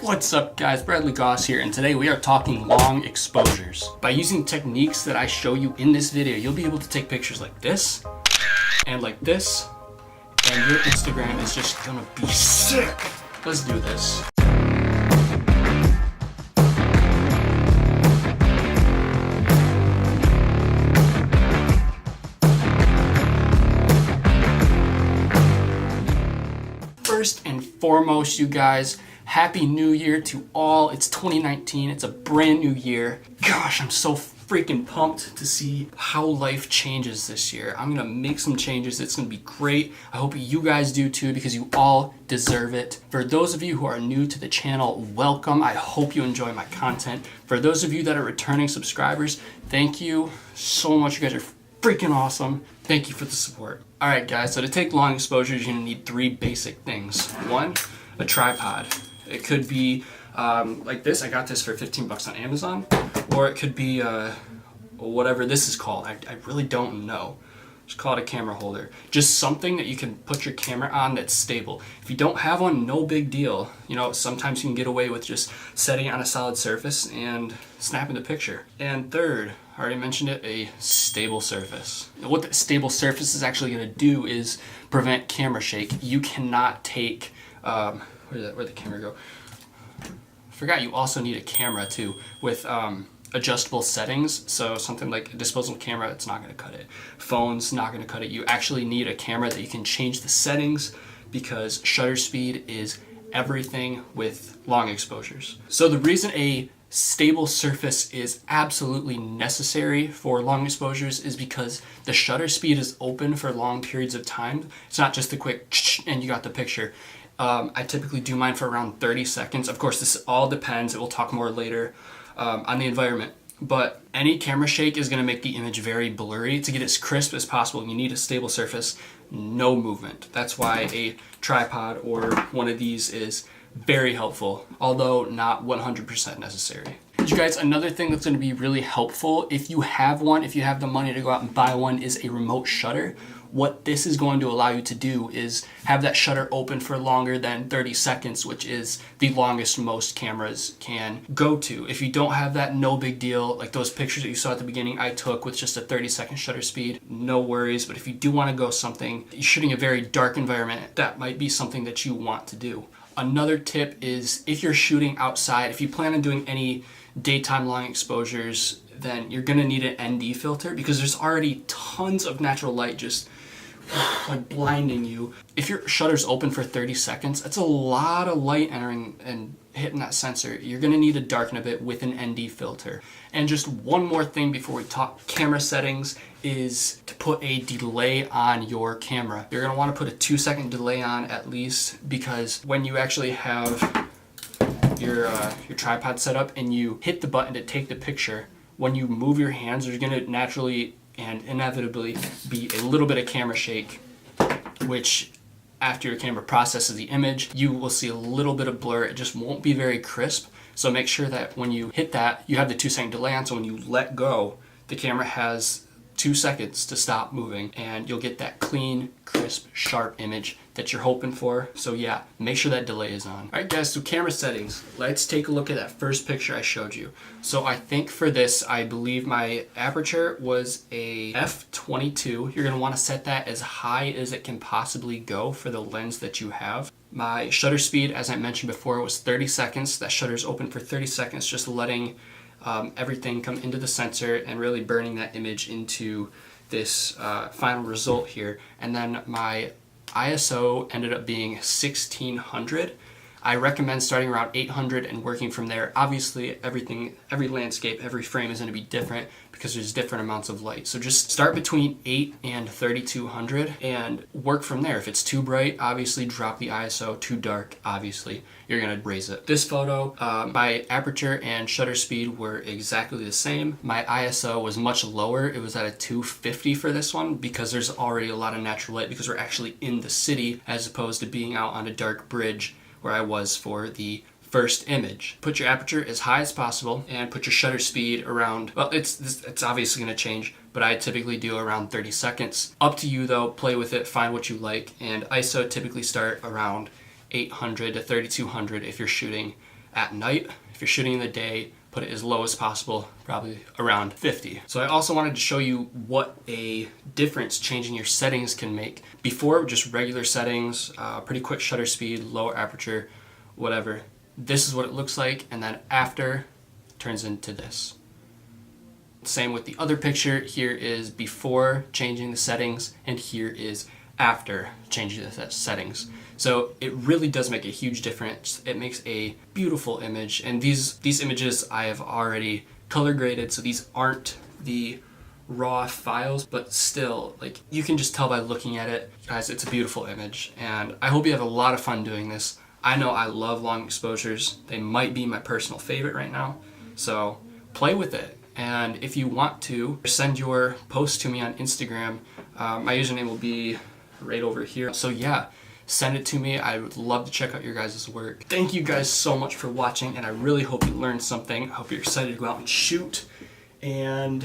What's up guys, Bradley Goss here, and today we are talking long exposures. By using techniques that I show you in this video, you'll be able to take pictures like this, and like this, and your Instagram is just gonna be sick. Let's do this. First and foremost, you guys, Happy New Year to all. It's 2019. It's a brand new year. Gosh, I'm so freaking pumped to see how life changes this year. I'm gonna make some changes. It's gonna be great. I hope you guys do too, because you all deserve it. For those of you who are new to the channel, welcome. I hope you enjoy my content. For those of you that are returning subscribers, thank you so much. You guys are freaking awesome. Thank you for the support. All right, guys, so to take long exposures, you're gonna need three basic things. One, a tripod. It could be like this. I got this for 15 bucks on Amazon, or it could be whatever this is called. I really don't know. Just call it a camera holder. Just something that you can put your camera on that's stable. If you don't have one, no big deal. You know, sometimes you can get away with just setting it on a solid surface and snapping the picture. And third, I already mentioned it, a stable surface. Now, what the stable surface is actually going to do is prevent camera shake. You cannot take where'd the camera go? Forgot you also need a camera too with adjustable settings. So something like a disposable camera, it's not going to cut it. Phone's not going to cut it. You actually need a camera that you can change the settings, because shutter speed is everything with long exposures. So the reason a stable surface is absolutely necessary for long exposures is because the shutter speed is open for long periods of time. It's not just a quick and you got the picture. I typically do mine for around 30 seconds. Of course, this all depends. We'll talk more later on the environment. But any camera shake is going to make the image very blurry. To get as crisp as possible, you need a stable surface, no movement. That's why a tripod or one of these is very helpful, although not 100% necessary. You guys, another thing that's going to be really helpful if you have one, if you have the money to go out and buy one, is a remote shutter. What this is going to allow you to do is have that shutter open for longer than 30 seconds, which is the longest most cameras can go to. If you don't have that, no big deal. Like those pictures that you saw at the beginning I took with just a 30-second shutter speed, no worries. But if you do want to go something, you're shooting a very dark environment, that might be something that you want to do. Another tip is if you're shooting outside, if you plan on doing any daytime long exposures, then you're gonna need an ND filter, because there's already tons of natural light just like blinding you. If your shutter's open for 30 seconds, that's a lot of light entering and hitting that sensor. You're gonna need to darken a bit with an ND filter. And just one more thing before we talk camera settings is to put a delay on your camera. You're gonna wanna put a 2-second delay on at least, because when you actually have your tripod set up and you hit the button to take the picture, when you move your hands, there's gonna naturally and inevitably be a little bit of camera shake, which after your camera processes the image, you will see a little bit of blur. It just won't be very crisp. So make sure that when you hit that, you have the 2-second delay on, so when you let go, the camera has 2 seconds to stop moving, and you'll get that clean, crisp, sharp image that you're hoping for. So yeah, make sure that delay is on. All right guys, so camera settings. Let's take a look at that first picture I showed you. So I think for this, I believe my aperture was a f/22. You're gonna wanna set that as high as it can possibly go for the lens that you have. My shutter speed, as I mentioned before, was 30 seconds. That shutter's open for 30 seconds, just letting everything come into the sensor and really burning that image into this final result here. And then my ISO ended up being 1600. I recommend starting around 800 and working from there. Obviously, every landscape, every frame is going to be different because there's different amounts of light. So just start between 8 and 3200 and work from there. If it's too bright, obviously drop the ISO. Too dark, obviously, you're going to raise it. This photo, my aperture and shutter speed were exactly the same. My ISO was much lower. It was at a 250 for this one, because there's already a lot of natural light, because we're actually in the city as opposed to being out on a dark bridge where I was for the first image. Put your aperture as high as possible and put your shutter speed around, well, it's obviously going to change, but I typically do around 30 seconds. Up to you though, play with it, find what you like, and ISO typically start around 800 to 3200 if you're shooting at night. If you're shooting in the day, put it as low as possible, probably around 50. So I also wanted to show you what a difference changing your settings can make. Before, just regular settings, pretty quick shutter speed, low aperture, whatever. This is what it looks like, and then after turns into this. Same with the other picture. Here is before changing the settings, and here is after changing the settings. So it really does make a huge difference. It makes a beautiful image, and these images I have already color graded, so these aren't the raw files, but still, like, you can just tell by looking at it. Guys, it's a beautiful image, and I hope you have a lot of fun doing this. I know I love long exposures. They might be my personal favorite right now, so play with it. And if you want to, send your post to me on Instagram. My username will be right over here. So yeah, send it to me. I would love to check out your guys' work. Thank you guys so much for watching, and I really hope you learned something. I hope you're excited to go out and shoot. And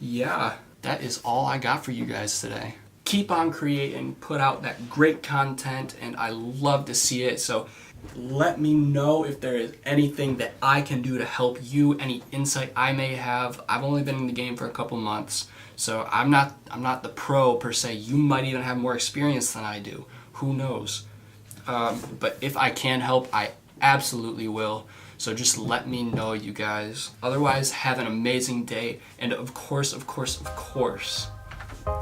yeah, that is all I got for you guys today. Keep on creating, put out that great content, and I love to see it. So let me know if there is anything that I can do to help you, any insight I may have. I've only been in the game for a couple months, so I'm not the pro per se. You might even have more experience than I do. Who knows? But if I can help, I absolutely will. So just let me know, you guys. Otherwise, have an amazing day, and of course,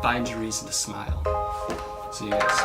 find your reason to smile. See you guys.